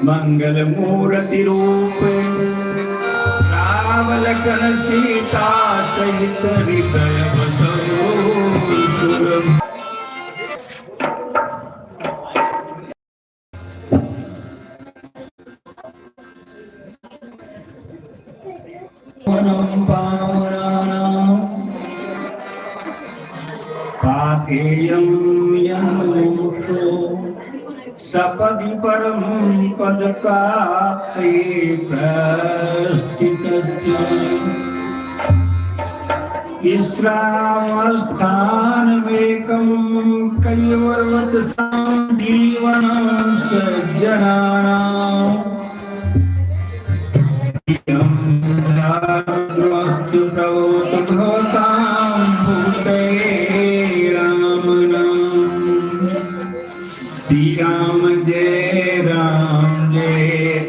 मंगल मूर्ति रूप राम लखन सीता सहित हृदय पाथेयं यन्मोषो सपदि परम पद प्राप्ते प्रस्थितस्य विश्रामस्थानमेकं कैवल्यवचसां जीवनं सज्जनानाम् इदं रामस्तु भवतां भूते श्री राम जय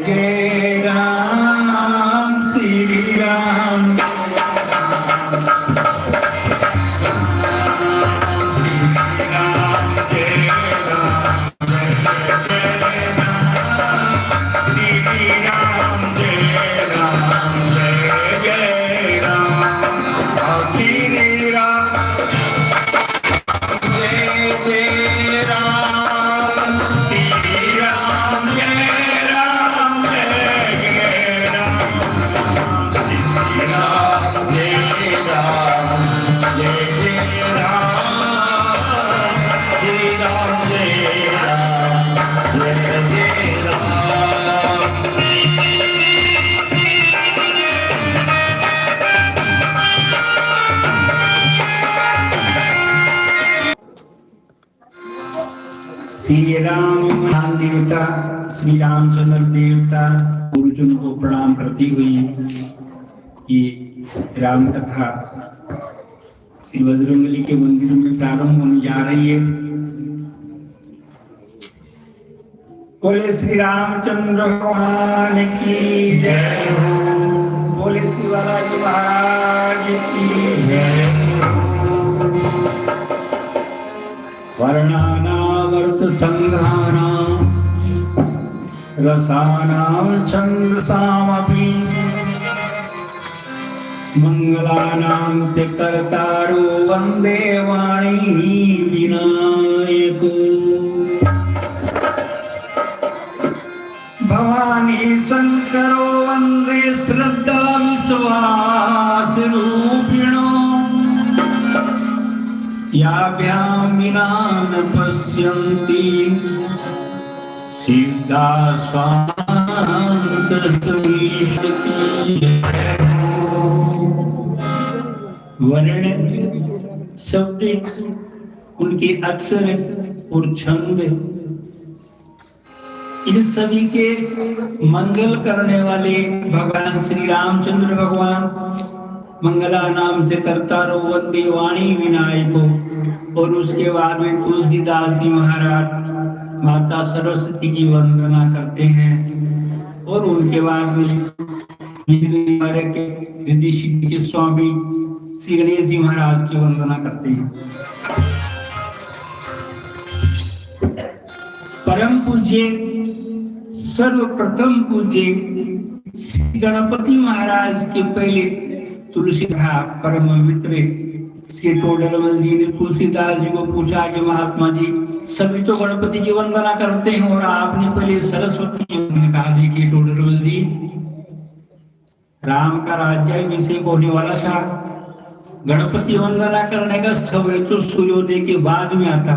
जय राम श्री राम श्री श्री राम देवता श्री रामचंद्र देवता गुरुजन को प्रणाम करती हुई ये राम कथा श्री बजरंगबली के मंदिर में प्रारंभ होने जा रही है। बोले श्री रामचंद्र भगवान की जय हो। बोले श्री बालाजी महाराज की जय हो। वर्णानामर्थ संघानां रसानां छन्दसामपि मंगलानां च कर्तारो वन्दे वाणी विनायको। भवानी शंकरो वन्दे श्रद्धा विश्वास रूपिणो। याभ्यां विना न पश्यन्ति सिद्धा वर्ण शब्द उनके अक्षर और छंद इन सभी के मंगल करने वाले भगवान श्री रामचंद्र भगवान मंगला नाम से कर्तारो वंदे वाणी विनायको। और उसके बाद में तुलसीदास जी महाराज माता सरस्वती की वंदना करते हैं और उनके बाद में रिद्धि सिद्धि के स्वामी श्री गणेश जी महाराज की वंदना करते हैं। परम पूज्य सर्वप्रथम पूज्य श्री गणपति महाराज के पहले तुलसीदास परम मित्र श्री टोडरमल जी ने तुलसीदास जी को पूछा कि महात्मा जी सभी तो गणपति की वंदना करते हैं और आपने पहले सरस्वती जी ने कहा। देखिए टोडरमल जी, राम का राज्याभिषेक होने वाला था, गणपति वंदना करने का समय तो सूर्योदय के बाद में आता,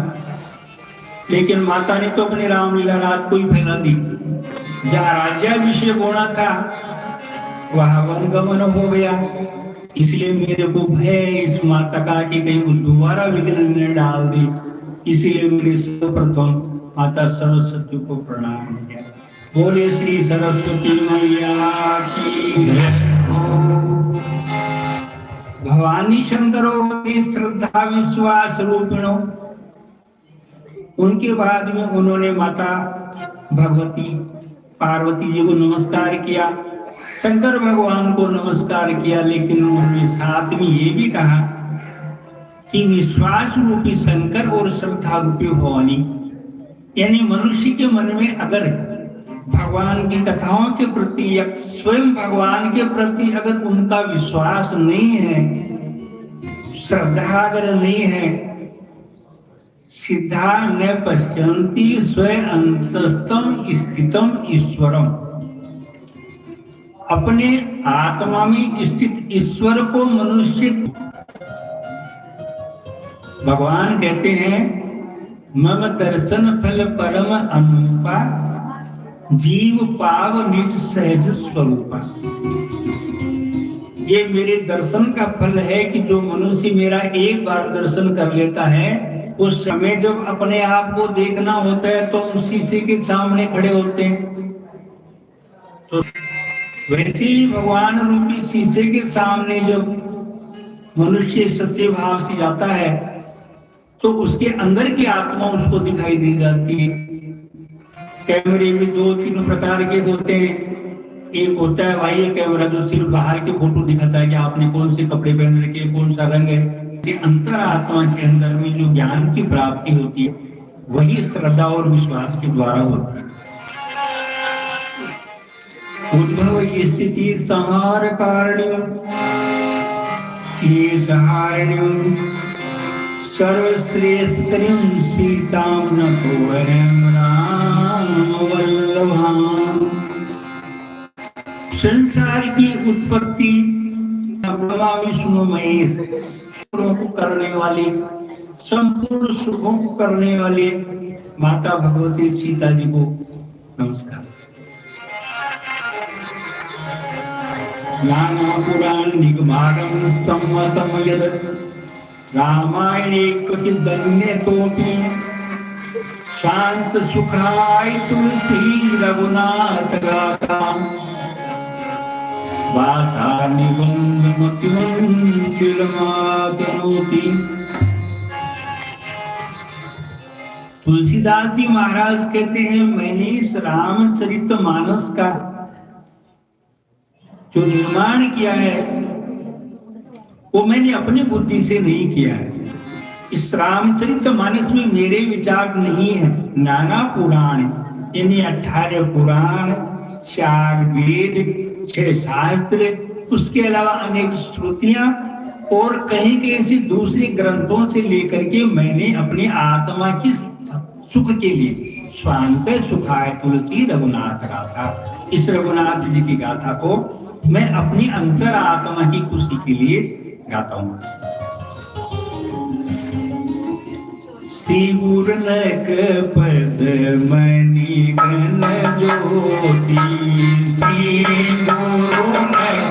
लेकिन माता ने तो अपनी रामलीला रात को ही फैला दी। जहाँ राज्याभिषेक होना था वहां वनगमन हो गया, इसलिए मेरे को भय इस माता का कि कहीं दोबारा विघ्न न डाल दे, इसलिए मेरे सर्वप्रथम माता सरस्वती को प्रणाम किया। बोले श्री सरस्वती मैया की जय। भवानी शंकरो श्रद्धा विश्वास रूपिणो। उनके बाद में उन्होंने माता भगवती पार्वती जी को नमस्कार किया, शंकर भगवान को नमस्कार किया, लेकिन उन्होंने साथ में ये भी कहा कि विश्वास रूपी शंकर और श्रद्धा रूपी भवानी, यानी मनुष्य के मन में अगर भगवान की कथाओं के प्रति या स्वयं भगवान के प्रति अगर उनका विश्वास नहीं है, श्रद्धा अगर नहीं है, सिद्धा न पश्यन्ति स्वयं अंतस्थम स्थितम ईश्वरम। अपने आत्मा में स्थित ईश्वर को मनुष्य, भगवान कहते हैं मम दर्शन फल परम अनुपा जीव पाव निज सहज स्वरूपा। ये मेरे दर्शन का फल है कि जो मनुष्य मेरा एक बार दर्शन कर लेता है, उस समय जब अपने आप को देखना होता है तो हम शीशे के सामने खड़े होते हैं, तो वैसे ही भगवान रूपी शीशे के सामने जब मनुष्य सच्चे भाव से जाता है तो उसके अंदर की आत्मा उसको दिखाई दे जाती है। कैमरे में दो तीन प्रकार के होते हैं, एक होता है बाह्य कैमरा जो सिर्फ बाहर के फोटो दिखाता है कि आपने कौन से कपड़े पहन रखे, कौन सा रंग है। अंतर आत्मा के अंदर में जो ज्ञान की प्राप्ति होती है वही श्रद्धा और विश्वास के द्वारा होती है। उद्भव स्थिति संहार कारणियों ये सहारणियों सर्वश्रेष्ठतरीं सीतां नतोऽहं राम वल्लभाम्। संसार की उत्पत्ति ब्रह्मा विष्णु महेश को करने वाले, संपूर्ण सुखों को करने वाले माता भगवती सीता जी को नमस्कार। नाना पुराण निगमागम सम्मतम यद रामायणे क्वचिदन्यतोऽपि शांत सुखाय तुलसी रघुनाथ गाथा वासा निबंध मतिमंजिल मातनोति। तुलसीदास जी महाराज कहते हैं, मैंने इस रामचरितमानस का जो निर्माण किया है वो मैंने अपनी बुद्धि से नहीं किया है। इस रामचरितमानस में मेरे विचार नहीं है। नाना पुराण यानी 18 पुराण, 4 वेद, 6 शास्त्र, उसके अलावा अनेक श्रुतियां और कहीं के ऐसे दूसरे ग्रंथों से लेकर के मैंने अपनी आत्मा की सुख के लिए स्वांत सुखाय तुलसी रघुनाथ गाथा, इस रघुनाथ जी की गाथा को मैं अपनी अंतर आत्मा की खुशी के लिए गाता हूँ। श्री गुरुनक पद मणि घन ज्योति, श्री गुरुनक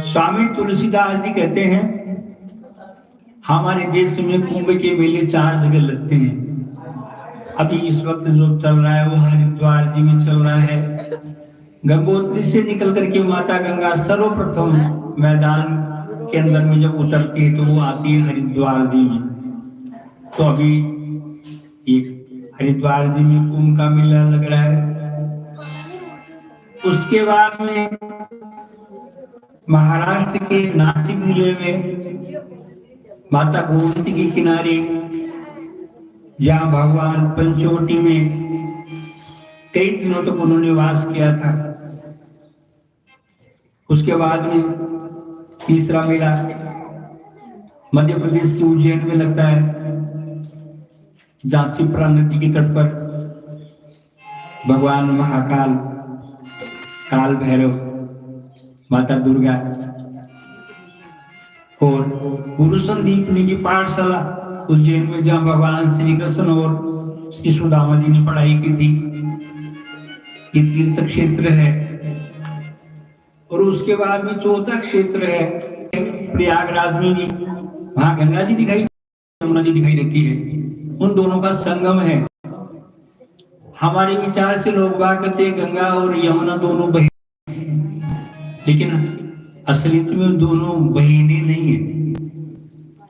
स्वामी तुलसीदास जी कहते हैं, हमारे देश में कुंभ के मेले 4 जगह लगते हैं। अभी इस वक्त जो चल रहा है वो हरिद्वार जी में चल रहा है। गंगोत्री से निकल करके माता गंगा सर्वप्रथम मैदान के अंदर में जब उतरती है तो वो आती है हरिद्वार जी में। तो अभी एक हरिद्वार जी में कुंभ का मेला लग रहा है। उसके बाद में महाराष्ट्र के नासिक जिले में माता गोमती के किनारे, जहाँ भगवान पंचवटी में कई दिनों तक उन्होंने वास किया था। उसके बाद में तीसरा मेला मध्य प्रदेश के उज्जैन में लगता है, जहाँ शिप्रा नदी के तट पर भगवान महाकाल, काल भैरव, माता दुर्गा और गुरु संदीपनी की पाठशाला उज्जैन में, जहाँ भगवान श्री कृष्ण और श्री सुदामा जी ने पढ़ाई की थी, ये तीर्थ क्षेत्र है। और उसके बाद में चौथा क्षेत्र है प्रयागराज में भी, वहां गंगा जी दिखाई, यमुना जी दिखाई देती है, उन दोनों का संगम है। हमारे विचार से लोग बात करते हैं गंगा और यमुना दोनों बहन, लेकिन असलियत में दोनों बहनें नहीं है।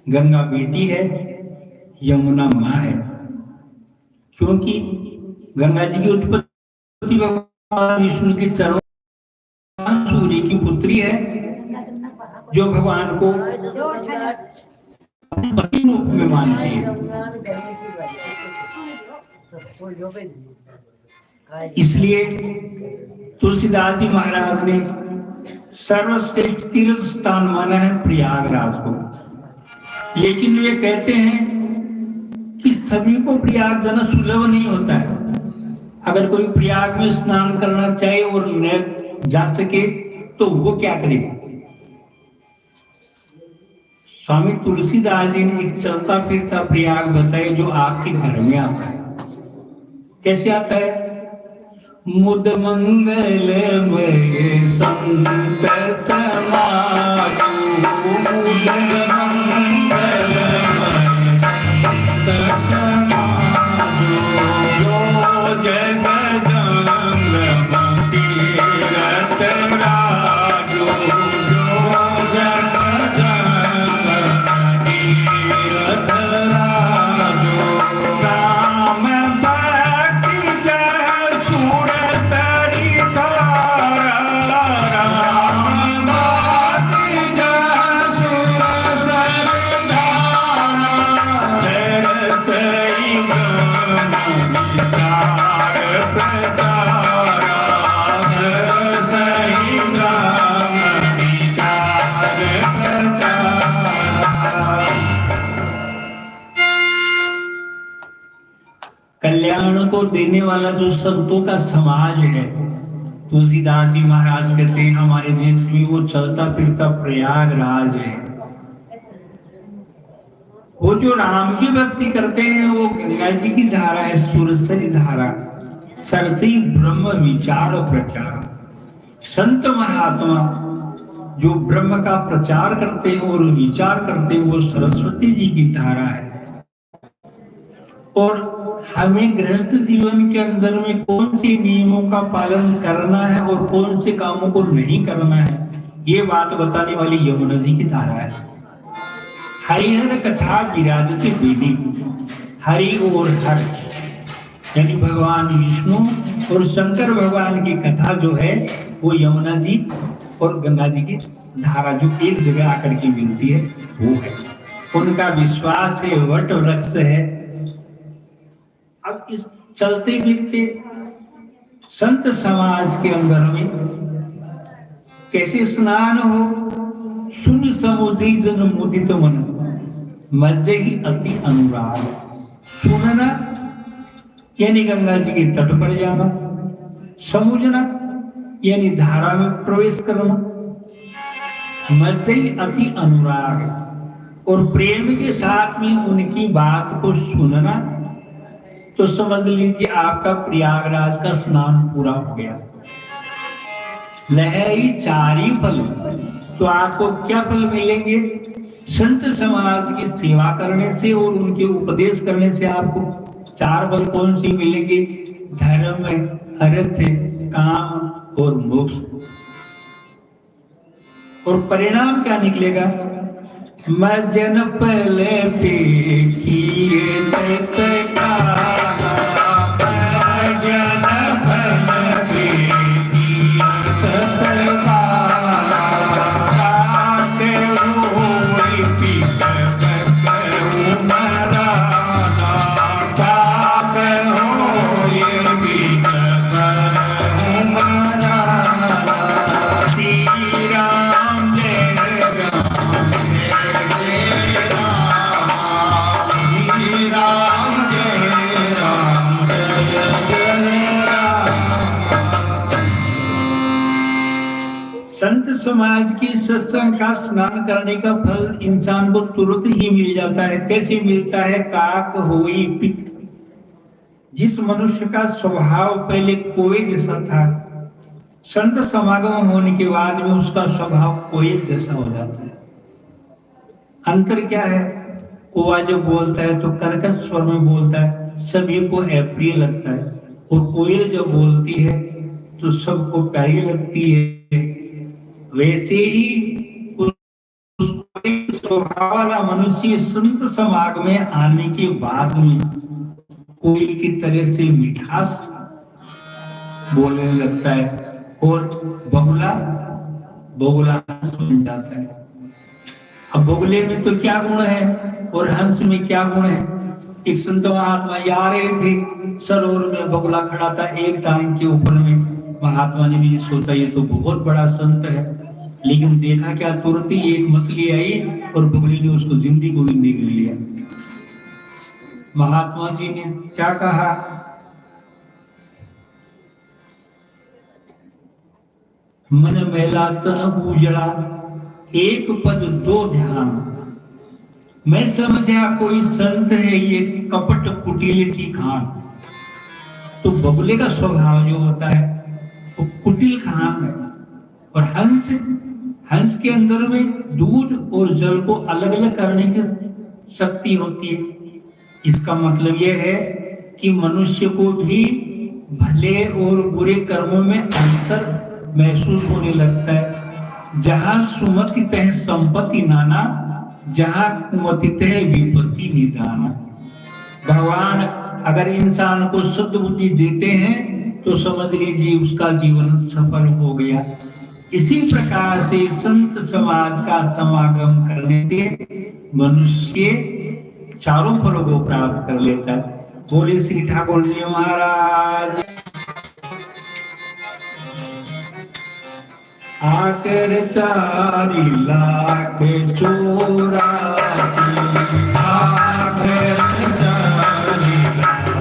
गंगा बेटी है, यमुना माँ है, क्योंकि गंगा जी की उत्पत्ति भगवान विष्णु के चरणों, सूर्य की पुत्री है, जो भगवान को पति रूप में मानती है। इसलिए तुलसीदास जी महाराज ने सर्वश्रेष्ठ तीर्थ स्थान माना है प्रयागराज को। लेकिन वे कहते हैं कि सभी को प्रयाग जाना सुलभ नहीं होता है। अगर कोई प्रयाग में स्नान करना चाहे और न जा सके तो वो क्या करे? स्वामी तुलसीदास जी ने एक चलता फिरता प्रयाग बताया जो आपके घर में आता है। कैसे आता है? मुद मंगलमय संत समाजु, मुद मंगलमय संत समाजु, जो जग विचार प्रचारा सही राम विचार प्रचारा। कल्याण को देने वाला जो संतों का समाज है, तुलसीदास जी महाराज कहते हैं हमारे देश में वो चलता फिरता प्रयागराज है। वो जो राम की भक्ति करते हैं वो गंगा जी की धारा है, सुरसरी धारा, सरसी ब्रह्म विचार प्रचार। संत महात्मा जो ब्रह्म का प्रचार करते हैं और विचार करते हैं वो सरस्वती जी की धारा है। और हमें गृहस्थ जीवन के अंदर में कौन से नियमों का पालन करना है और कौन से कामों को नहीं करना है, ये बात बताने वाली यमुना जी की धारा है। हरिहर कथा विराजते वेदी, हरि और हर यानी भगवान विष्णु और शंकर भगवान की कथा जो है वो यमुना जी और गंगा जी की धारा जो एक जगह आकर के मिलती है वो है। उनका विश्वास है, वट वृक्ष है। अब इस चलते फिरते संत समाज के अंदर में कैसे स्नान हो, सुन समुद्री जन मुदित मन, मज्जे ही अति अनुराग। सुनना यानी गंगा जी के तट पर जाना, समझना यानी धारा में प्रवेश करना, मज्जे ही अति अनुराग और प्रेम के साथ में उनकी बात को सुनना, तो समझ लीजिए आपका प्रयागराज का स्नान पूरा हो गया। लहरी चारी फल, तो आपको क्या फल मिलेंगे? संत समाज की सेवा करने से और उनके उपदेश करने से आपको चार फल कौन सी मिलेंगे? धर्म, अर्थ, काम और मोक्ष। और परिणाम क्या निकलेगा? मजन पले पे किए संत समाज की सत्संग का स्नान करने का फल इंसान को तुरंत ही मिल जाता है। कैसे मिलता है? काक होई पिक। जिस मनुष्य का स्वभाव पहले कोए जैसा था, संत समागम होने के बाद में उसका स्वभाव कोयल जैसा हो जाता है। अंतर क्या है? कौवा जब बोलता है तो कर्कश स्वर में बोलता है, सभी को अप्रिय लगता है, और कोयल जब बोलती है तो सबको प्यारी लगती है। वैसे ही स्वभाव वाला मनुष्य संत समागम में आने के बाद में कोयल की तरह से मिठास बोलने लगता है और बगुला हंस बन जाता है। अब बगुले में तो क्या गुण है और हंस में क्या गुण है? एक संत महात्मा जा रहे थे, सरोवर में बगुला खड़ा था एक टांग के ऊपर में। महात्मा ने भी सोचा ये तो बहुत बड़ा संत है, लेकिन देखा क्या, तुरंत ही एक मछली आई और बगुले ने उसको जिंदगी को भी निगल लिया। महात्मा जी ने क्या कहा? मन मैला तन उजड़ा, एक पद दो ध्यान। मैं समझा कोई संत है, ये कपट कुटिल की खान। तो बगुले का स्वभाव जो होता है वो कुटिल खान है, और हंस के अंदर में दूध और जल को अलग अलग करने की शक्ति होती है। इसका मतलब यह है कि मनुष्य को भी भले और बुरे कर्मों में अंतर महसूस होने लगता है। जहां सुमति तह संपत्ति नाना, जहां कुमति तह विपत्ति निदाना। भगवान अगर इंसान को शुद्ध बुद्धि देते हैं तो समझ लीजिए उसका जीवन सफल हो गया। इसी प्रकार से संत समाज का समागम करने से मनुष्य चारों फलों को प्राप्त कर लेता है। बोले श्री ठाकुर जी महाराज। आकर 4,84,000 आकर 4,84,000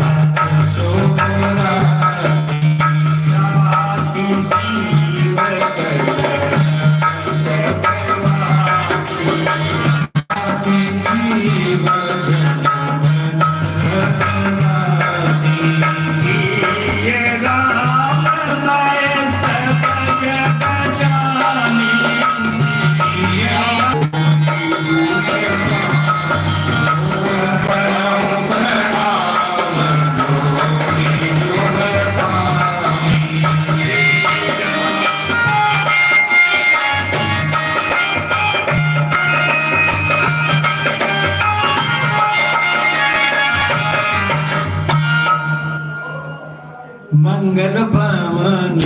मंगल भवन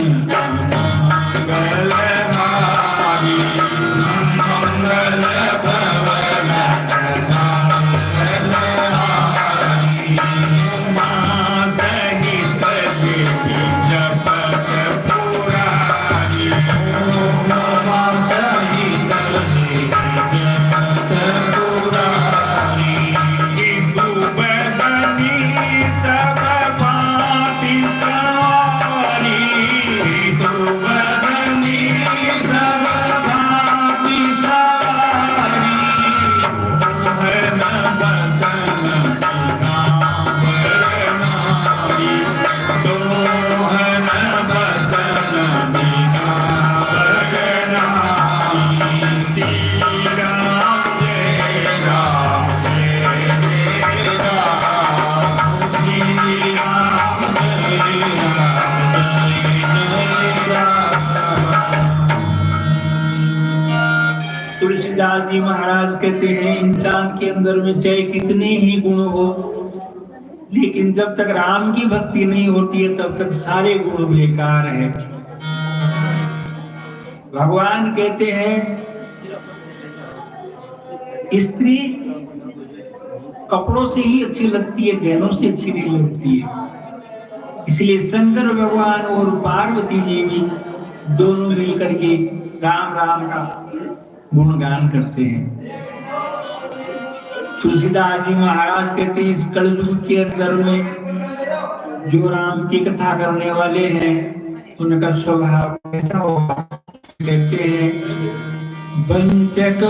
मंगलहारी मंगल भवन मंगलहारी उमा सहित देवी जपत पुरारी उमा सहित देवी जपत पुरारी हिंदू बदनी सब भांति सवारी हिंदू बदनी सब भांति सवारी मोहन बदन नारी सोहन बदन नारी राम जय राम जय राम श्री राम जय राम जय राम। तुलसीदास जी महाराज कहते हैं इंसान के अंदर में चाहे कितने ही गुण हो, लेकिन जब तक राम की भक्ति नहीं होती है तब तक सारे गुण बेकार है। भगवान कहते हैं स्त्री कपड़ों से ही अच्छी लगती है, गहनों से अच्छी नहीं लगती है। इसलिए शंकर भगवान और पार्वती जी भी दोनों मिलकर के राम राम का गुणगान करते हैं। तुलसीदास जी महाराज कहते हैं इस कलयुग के अंदर में जो राम की कथा करने वाले हैं उनका स्वभाव कैसा होगा। कहते हैं वंचक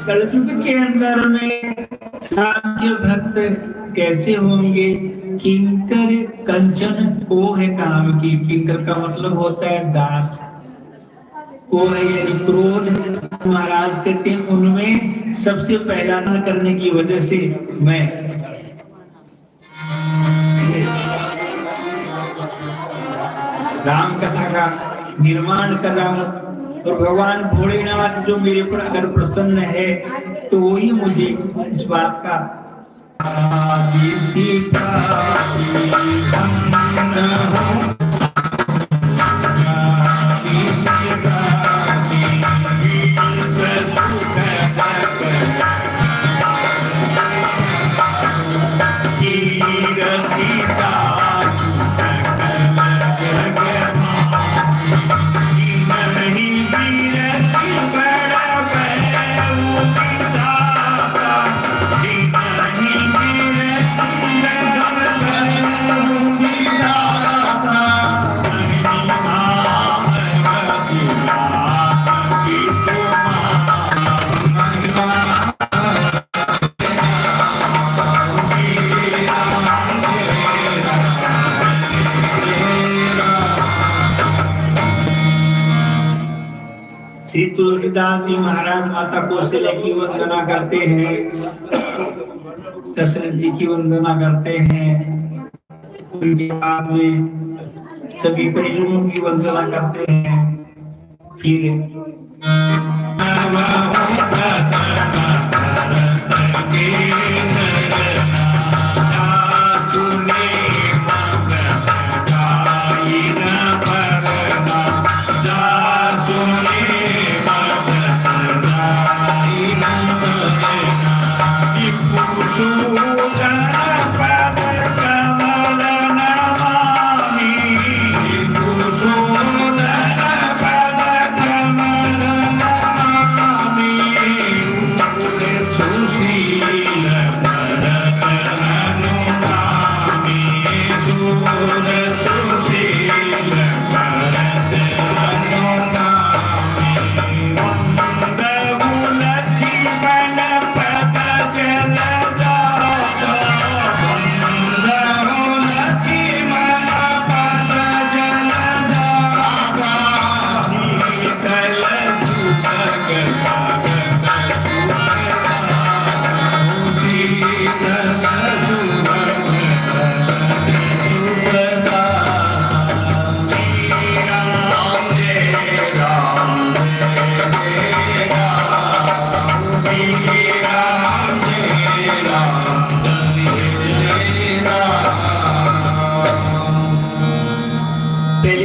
कलयुग के अंदर में राम के भक्त कैसे होंगे। किंकर कंचन को है काम की। किंकर का मतलब होता है दास। को है यानी क्रोध। महाराज कहते हैं उनमें सबसे पहला न करने की वजह से मैं राम कथा का निर्माण कर रहा हूँ और भगवान भोलेनाथ जो मेरे पर अगर प्रसन्न है तो वही मुझे इस बात का तुलसीदास जी महाराज माता कौशल्या की वंदना करते हैं, दशरथ जी की वंदना करते हैं, उनके बाद में सभी परिजनों की वंदना करते हैं। फिर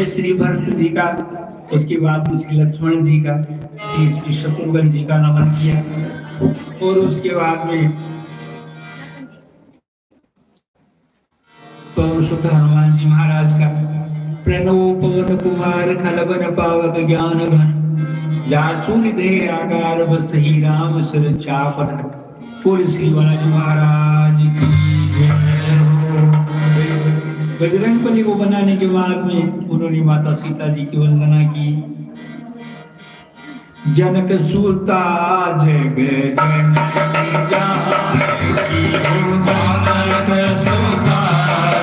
श्री भरत जी का, उसके बाद श्री लक्ष्मण जी का, फिर श्री शत्रुघ्न जी का नमन किया और उसके बाद में पौरुषोत्त हनुमान जी महाराज का प्रणव पवन कुमार खलबन पावक ज्ञान घन जासु हृदय आकार बस ही राम सिर चापन पूर्ण श्री बालाजी महाराज की जय हो। बजरंगबली को बनाने के बाद में उन्होंने माता सीता जी की वंदना की। जनक सुता जग जननी जानकी जनक सुता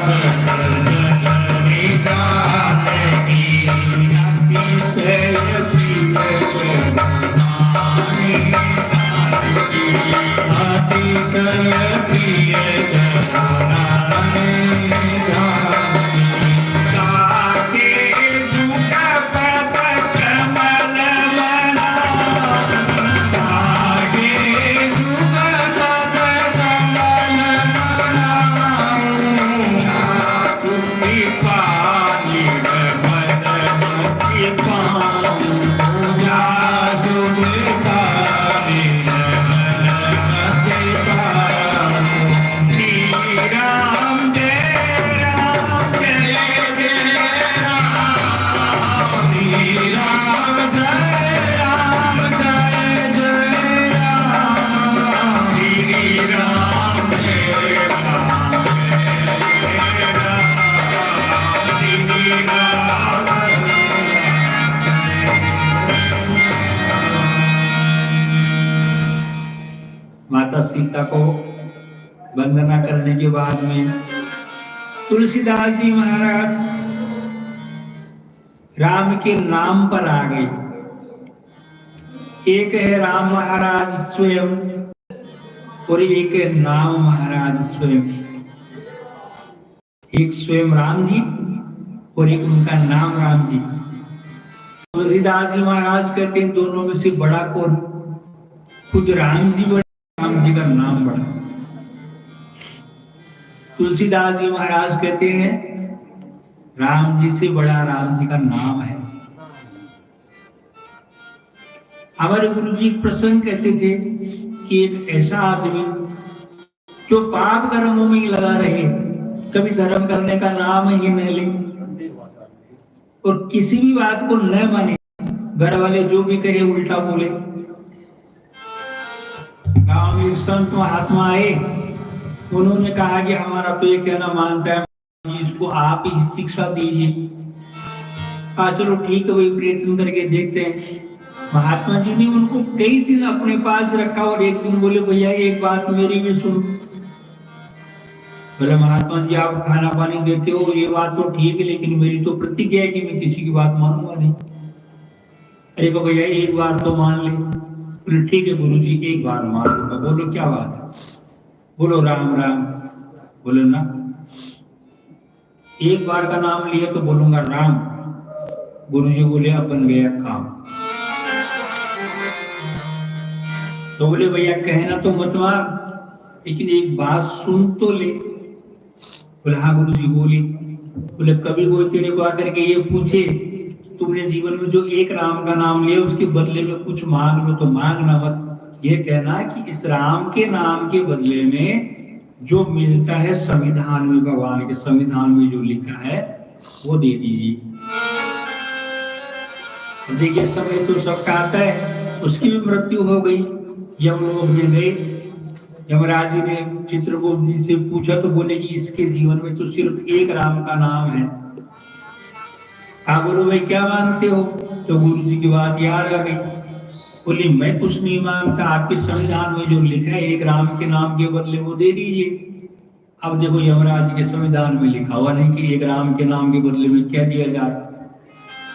जग जननी जानकी अतिशय प्रिय माता सीता को वंदना करने के बाद में तुलसीदास जी महाराज राम के नाम पर आ गए। एक है राम महाराज स्वयं और एक है नाम महाराज स्वयं। एक स्वयं राम जी और एक उनका नाम राम जी। तुलसीदास जी महाराज कहते हैं दोनों में से बड़ा कौन? खुद राम जी बड़े, राम जी का नाम बड़ा। तुलसीदास जी महाराज कहते हैं राम जी से बड़ा राम जी का नाम है। हमारे गुरु जी एक प्रसंग कहते थे कि एक ऐसा आदमी जो पाप कर्मों में ही लगा रहे, कभी धर्म करने का नाम ही न ले और किसी भी बात को न माने, घर वाले जो भी कहे उल्टा बोले। गांव में एक संत महात्मा आए, उन्होंने कहा कि हमारा तो ये कहना मानता है, इसको आप ही शिक्षा दीजिए। कहा चलो ठीक है भाई, प्रयत्न करके देखते हैं। महात्मा जी ने उनको कई दिन अपने पास रखा और एक दिन बोले भैया एक बात मेरी भी सुनो। बोले महात्मा जी आप खाना पानी देते हो ये बात तो ठीक है, लेकिन मेरी तो प्रतिज्ञा है कि मैं किसी की बात मानूंगा नहीं। अरे को भैया एक बार तो मान ले। बोले ठीक है गुरु जी, एक बार मान लूंगा। बोलो क्या बात है? बोलो राम राम। बोले ना, एक बार का नाम लिया तो बोलूंगा राम। गुरु जी बोले अब बन गया काम। तो बोले भैया कहना तो मत मार, लेकिन एक बात सुन तो ले। बोले हाँ गुरु जी बोली। बोले कभी कोई तेरे को आकर के ये पूछे तुमने जीवन में जो एक राम का नाम लिया उसके बदले में कुछ मांग लो, तो मांगना मत। ये कहना कि इस राम के नाम के बदले में जो मिलता है संविधान में, भगवान के संविधान में जो लिखा है वो दे दीजिए। देखिए समय तो सबका आता है, उसकी भी मृत्यु हो गई, यमलोक में गए। यमराज जी ने चित्रगुप्त जी से पूछा तो बोले कि इसके जीवन में तो सिर्फ एक राम का नाम है। आप बोलो भाई क्या मानते हो? तो गुरु जी की बात याद आ गई। बोली मैं कुछ नहीं मांगता, आपके संविधान में जो लिखा है एक राम के नाम के बदले वो दे दीजिए। अब देखो यमराज के संविधान में लिखा हुआ नहीं कि एक राम के नाम के बदले में क्या दिया जाए।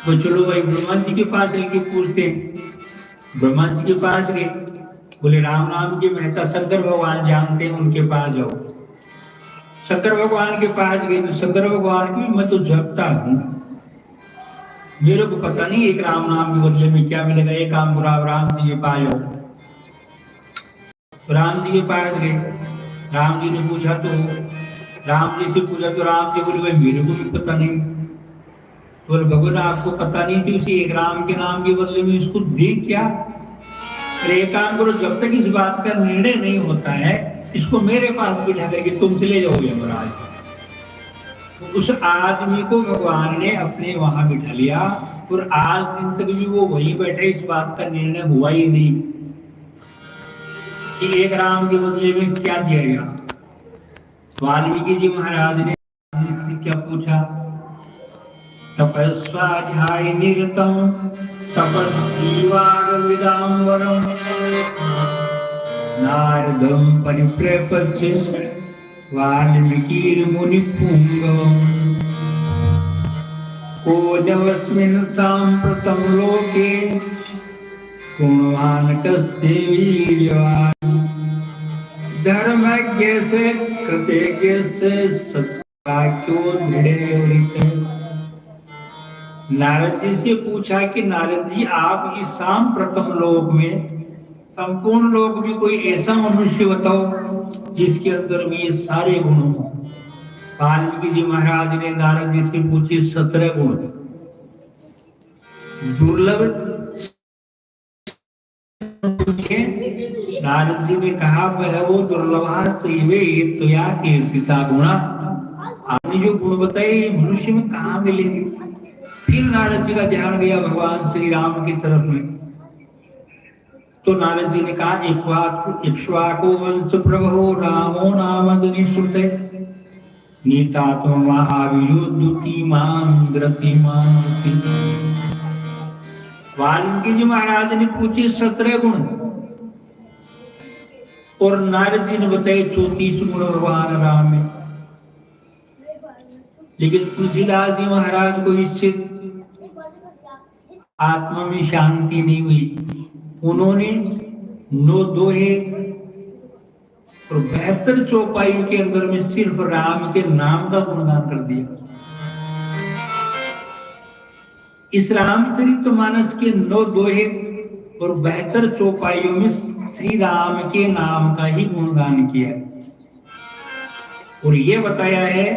तो चलो भाई ब्रह्मा जी के पास लेके पूछते हैं। ब्रह्मा जी के पास गए, बोले राम नाम के महता शंकर भगवान जानते हैं, उनके पास जाओ। शंकर भगवान के पास गए तो शंकर भगवान की मैं तो जपता हूँ, मेरे को पता नहीं एक राम नाम के बदले में क्या मिलेगा। एक काम करो आप राम जी के पास जाओ। तो राम जी के पास गए, राम जी ने पूछा तो राम जी से पूछा तो राम जी बोले भाई मेरे को भी पता नहीं। तो बोले भगवान आपको पता नहीं थी उसी एक राम के नाम के बदले में इसको दे क्या? अरे एक काम करो, जब तक इस बात का निर्णय नहीं होता है इसको मेरे पास बिठा करके तुम चले जाओ यमराज। तो उस आदमी को भगवान ने अपने वहां बिठा लिया और आज दिन तक भी वो वहीं बैठे, इस बात का निर्णय हुआ ही नहीं कि एक राम के बदले में क्या दिया गया। वाल्मीकि जी महाराज ने इससे क्या पूछा? तपस्वाध्याय निरतम तपस्वीवागविदाम्बरम नारदम परिप्रपच्य वाल्मीकिर्मुनिपुंगवम् कोऽन्यस्मिन् साम्प्रतं लोके गुणवान् कस्य वीर्यवान् धर्मज्ञ से कृतज्ञ से सत्वाक्यो दृढ़। नारद जी से पूछा कि नारद जी आप इस सांप्रतम लोक में, संपूर्ण लोक में कोई ऐसा मनुष्य बताओ जिसके अंदर में ये सारे गुण हो। वाल्मीकि जी महाराज ने नारद जी से पूछे 17 गुण दुर्लभ। नारद जी ने कहा वह वो दुर्लभा सेवे तो या कीर्तिता गुणा। आपने जो गुण बताए मनुष्य में कहाँ मिलेंगे? फिर नारद जी का ध्यान गया भगवान श्री राम की तरफ में। तो नारद जी ने कहा इक्ष्वाकु वंश प्रभो रामो नाम जनिश्रुते नीतात्म महावीरो द्युतिमान द्रतिमान। वाल्मीकि जी महाराज ने पूछे 17 गुण और नारद जी ने बताए 34 गुण भगवान राम में। लेकिन तुलसीदास जी महाराज को इससे आत्मा में शांति नहीं हुई। उन्होंने 9 दोहे और 72 चौपाइयों के अंदर में सिर्फ राम के नाम का गुणगान कर दिया। इस रामचरितमानस के 9 दोहे और 72 चौपाइयों में श्री राम के नाम का ही गुणगान किया और ये बताया है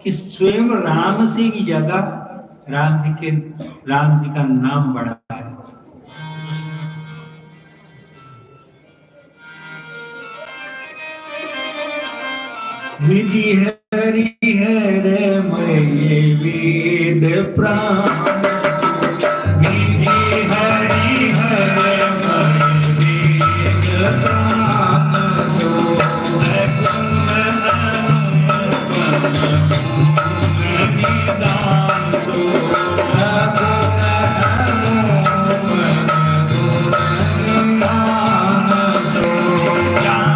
कि स्वयं राम से भी ज्यादा राम जी का नाम बड़ा है। विधि हरि हर मय वेद प्राण विधि हरि हर मय वेद प्राण सो जाने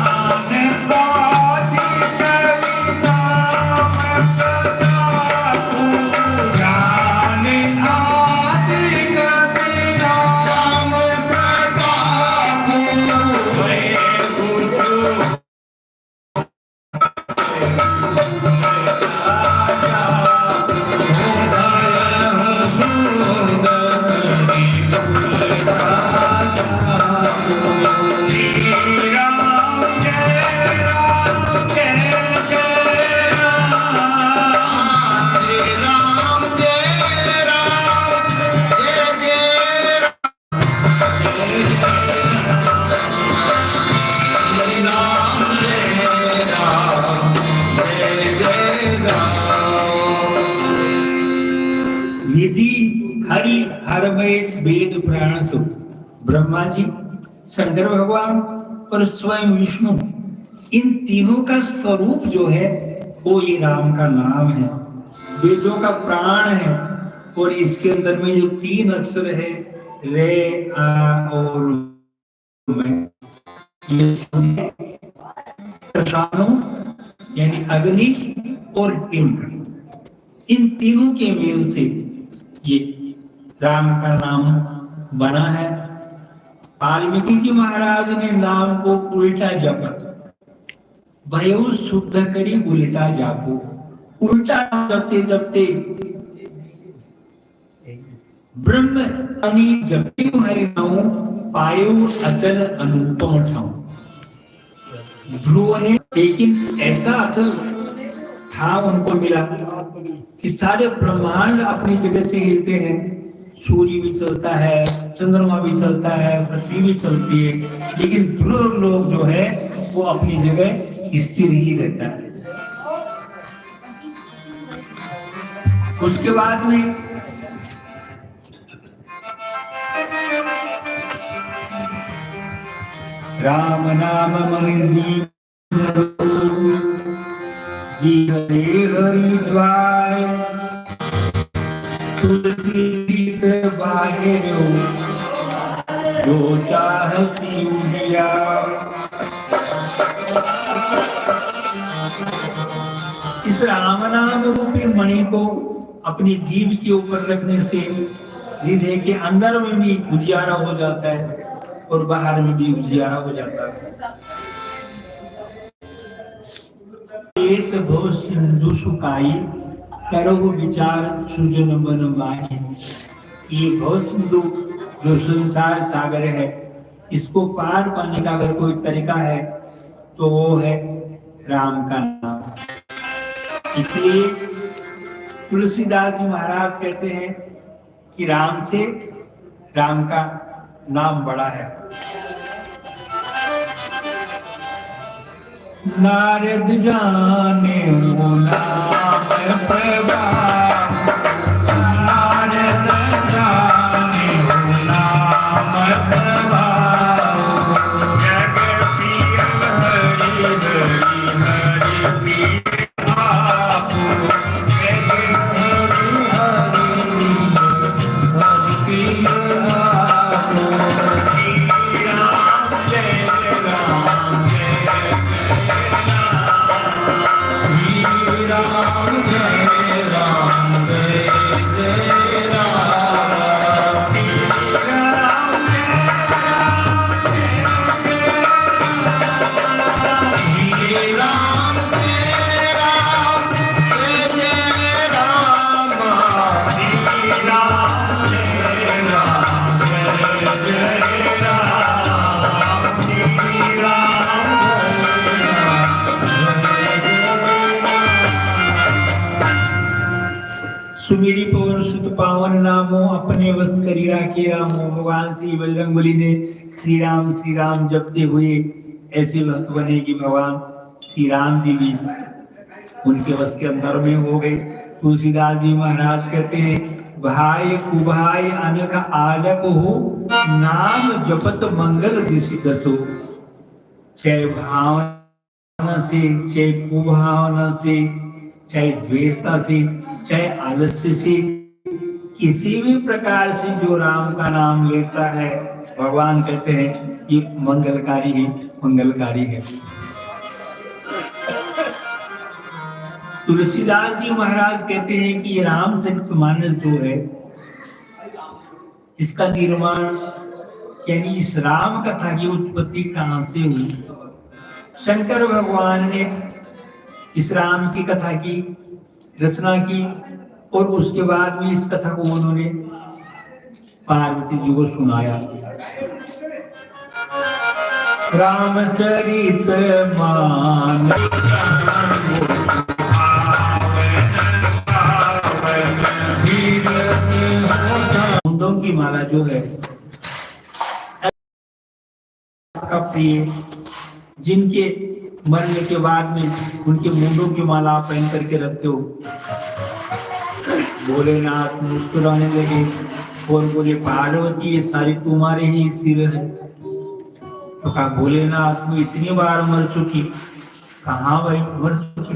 ब्रह्मा जी, शंकर भगवान और स्वयं विष्णु, इन तीनों का स्वरूप जो है वो ये राम का नाम है, वेदों का प्राण है। और इसके अंदर में जो 3 अक्षर है, रे, आ और मैं, ये प्रशानो यानी अग्नि और इंद्र, इन तीनों के मेल से ये राम का नाम बना है। वाल्मीकि जी महाराज ने नाम को उल्टा जपा, भयो शुद्ध करी उल्टा जापो। उल्टा जपते जपते ब्रह्म जपे हरि नाम पायो अचल अनुपम ठाऊ। ध्रुव ने लेकिन ऐसा अचल ठाव उनको मिला कि सारे ब्रह्मांड अपनी जगह से हिलते हैं, सूर्य भी चलता है, चंद्रमा भी चलता है, पृथ्वी भी चलती है, लेकिन ध्रुव लोग जो है वो अपनी जगह स्थिर ही रहता है। उसके बाद में राम नाम मंगी हरिद्वार तुलसी बाहेरो जो चाहती उजिया। इस राम नाम रूपी मणि को अपनी जीभ के ऊपर रखने से हृदय के अंदर में भी उजियारा हो जाता है और बाहर में भी उजियारा हो जाता है। एक भव सिंधु सुकाई करो विचार सुजन मन माही। ये भव सिंधु जो संसार सागर है, इसको पार पाने का अगर कोई तरीका है तो वो है राम का नाम। इसलिए तुलसीदास जी महाराज कहते हैं कि राम से राम का नाम बड़ा है। नारद जाने वो नाम प्रभाव, नारद जाने वो नाम प्रभाव, जग सिय हरि हरि हरि आपो, जग हरि हरि हरि आपो। श्री राम जय राम सुमेरी पवन सुत पावन नामो अपने वश करी राखे रामो। भगवान श्री बजरंगबली ने श्री राम जपते हुए ऐसे भक्त बने कि भगवान श्री राम जी भी उनके वश के अंदर में हो गए। तुलसीदास जी महाराज कहते हैं, भाई कुभाई अनक आलक हो, नाम जपत मंगल दिशि दसो। चाहे भावना से, चाहे कुभावना से, चाहे द्वेषता से, चाहे आलस्य से, किसी भी प्रकार से जो राम का नाम लेता है, भगवान कहते हैं ये मंगलकारी है, मंगलकारी है। तुलसीदास जी महाराज कहते हैं कि ये रामचरितमानस जो है, इसका निर्माण यानी इस राम कथा की उत्पत्ति कहां से हुई। शंकर भगवान ने इस राम की कथा की रचना की और उसके बाद में इस कथा को उन्होंने पार्वती जी को सुनाया। रामचरित मानस मुंडों की माला जो है का प्रिय, जिनके मरने के बाद में उनके मुंडों की माला आप पहन करके रखते हो। भोलेनाथ मुस्कुराने लगे, और बोले पार्वती ये सारी तुम्हारे ही सिर है। तो कहा भोलेनाथ मैं इतनी बार मर चुकी। कहा भाई मर चुकी?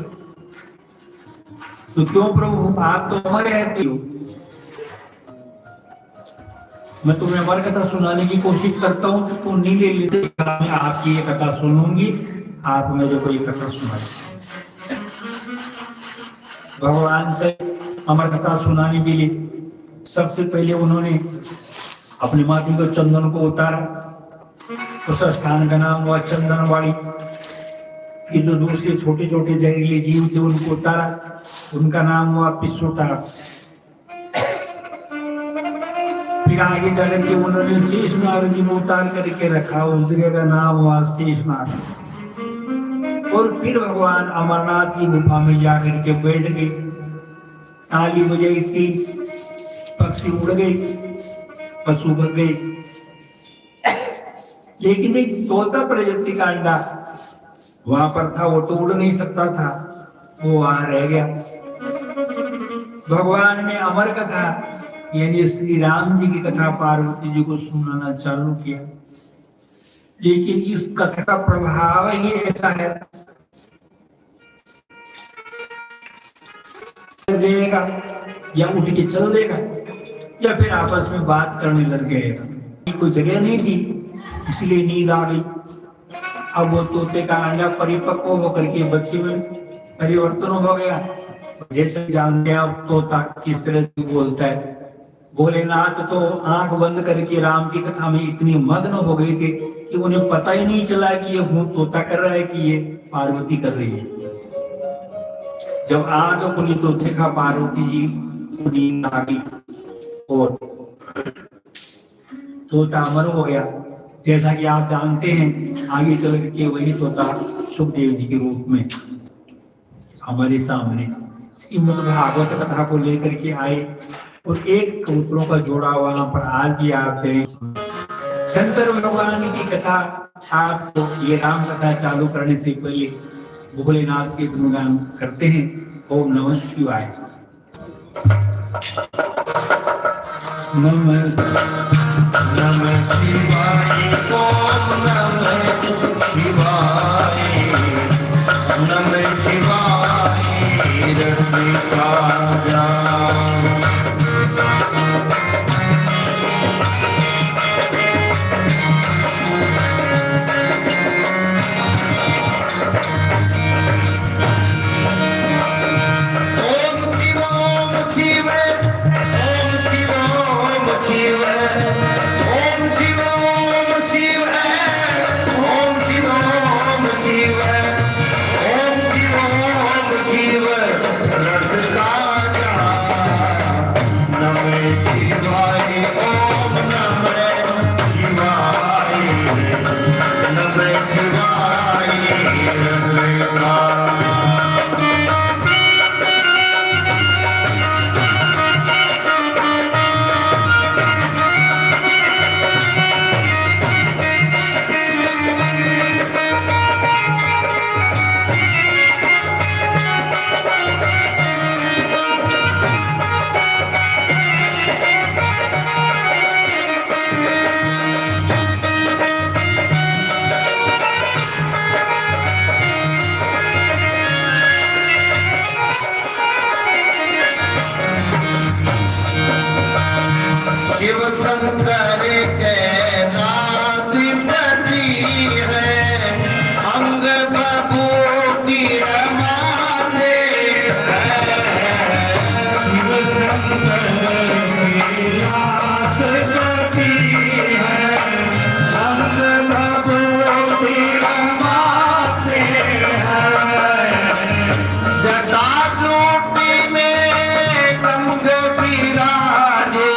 तो क्यों प्रभु आप तो अमर रहते हो। मैं तुम्हें अमर कथा सुनाने की कोशिश करता हूँ तो तुम नहीं ले लेते। मैं आपकी ये कथा सुनूंगी, आप मेरे को ये कथा सुनाए। भगवान से अमर कथा सुनाने के लिए सबसे पहले उन्होंने अपनी माटी को चंदन को उतारा। उस स्थान का नाम हुआ चंदनवाड़ी। फिर जो दूसरे छोटे छोटे जहरीले जीव थे उनको उतारा, उनका नाम हुआ पिसोटा। फिर आगे जाकर के उन्होंने शेषनाग जी में उतार करके रखा, उस जगह का नाम हुआ शेषनाग। और फिर भगवान अमरनाथ की गुफा में जाकर के बैठ गए। ताली बजाई थी, पक्षी उड़ गए, पशु बन गए, लेकिन एक तोता प्रजाति का अंडा वहां पर था, वो तो उड़ नहीं सकता था, वो वहां रह गया। भगवान ने अमर कथा यानी श्री राम जी की कथा पार्वती जी को सुनाना चालू किया। लेकिन इस कथा का प्रभाव ही ऐसा है, देगा या उठ के चल देगा या फिर आपस में बात करने लग जाएगा। कोई जगह नहीं थी, इसलिए नींद आ गई। अब वो तोते का अंडा परिपक्व होकर के बच्चे में परिवर्तन हो गया। जैसे जानते हैं आप तोता किस तरह से बोलता है। भोलेनाथ तो आंख बंद करके राम की कथा में इतनी मग्न हो गए थे कि उन्हें पता ही नहीं चला कि ये भूत तोता कर रहा है कि ये पार्वती कर रही है। जब आंख खुली तो देखा पार्वती जी नींद आ गई और तोता अमर हो गया। जैसा कि आप जानते हैं आगे चल के वही तोता सुखदेव जी के रूप में हमारे सामने श्रीमद् भागवत कथा को लेकर के आए और एक कबूतरों का जोड़ा वहां पर आज भी आप शंकर भगवान की कथा आपको ये राम कथा चालू करने से पहले भोलेनाथ के गुणगान करते हैं। ओम नमः शिवाय। नमः शिवाय, ओम नमः शिवाय, नमः शिवाय रत्नाकरा। शिव शंकर के नाधिपति है, अंग बबूती रमाते हैं। शिव शंकर के नाधिपति है, अंग बबूती रमाते हैं। जटाजूटी में गंग विराजे,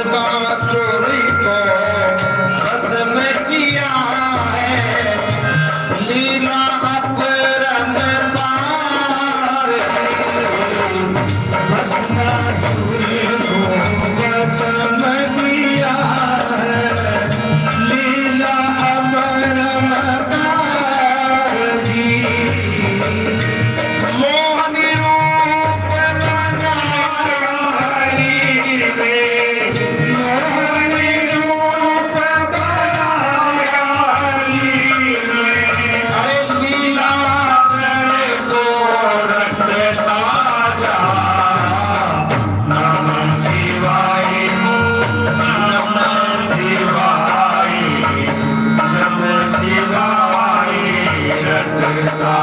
बांसुरी को बस में किया है लीला अपरंपार की। बस बांसुरी को बस में किया है लीला अपरंपार की। मोहनी रूप बनाई रे, मोहनी रूप बनाई रे। अरे लीला कर गोरखता जा। नमः शिवाय, नमः शिवाय, नमः शिवाय रटता।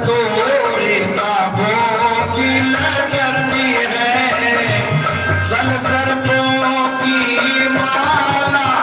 तो